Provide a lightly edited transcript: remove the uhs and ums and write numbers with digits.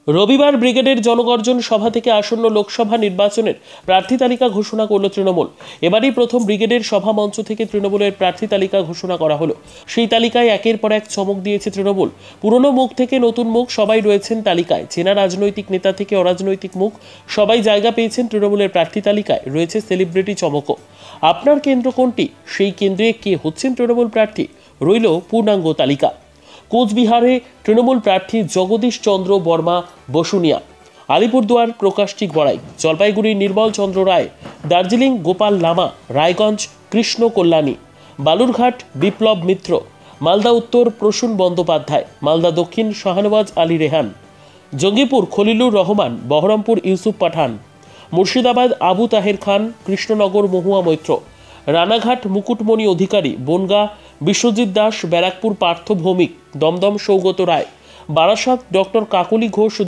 রবিবার ব্রিগেডের জনগর্জন সভা থেকে আসন্ন লোকসভা নির্বাচনের প্রার্থী তালিকা ঘোষণা করল তৃণমূল। এবারই প্রথম ব্রিগেডের সভা মঞ্চ থেকে তৃণমূলের প্রার্থী তালিকা ঘোষণা করা হলো। সেই তালিকায় একের পর এক চমক দিয়েছে তৃণমূল। পুরনো মুখ থেকে নতুন মুখ সবাই রয়েছেন তালিকায়। চেনা রাজনৈতিক নেতা থেকে অরাজনৈতিক মুখ সবাই জায়গা পেয়েছেন তৃণমূলের প্রার্থী তালিকায়। রয়েছে সেলিব্রিটি চমকও। আপনার কেন্দ্র কোনটি? সেই কেন্দ্রে কে হচ্ছেন তৃণমূল প্রার্থী? রইল পূর্ণাঙ্গ তালিকা। কোচবিহারে তৃণমূল প্রার্থী জগদীশ চন্দ্র বর্মা বসুনিয়া, আলিপুরদুয়ার প্রকাশটিক বড়াই, জলপাইগুড়ি নির্মল চন্দ্র রায়, দার্জিলিং গোপাল লামা, রায়গঞ্জ কৃষ্ণ কল্যাণী, বালুরঘাট বিপ্লব মিত্র, মালদা উত্তর প্রসূন বন্দ্যোপাধ্যায়, মালদা দক্ষিণ শাহনওয়াজ আলী রেহান, জঙ্গিপুর খলিলুর রহমান, বহরমপুর ইউসুফ পাঠান, মুর্শিদাবাদ আবু তাহের খান, কৃষ্ণনগর মহুয়া মৈত্র, রানাঘাট মুকুটমণি অধিকারী, বনগাঁ বিশ্বজিৎ দাস, ব্যারাকপুর পার্থ ভৌমিক, দমদম সৌগত রায়, বারাসাত ডক্টর কাকলি ঘোষ,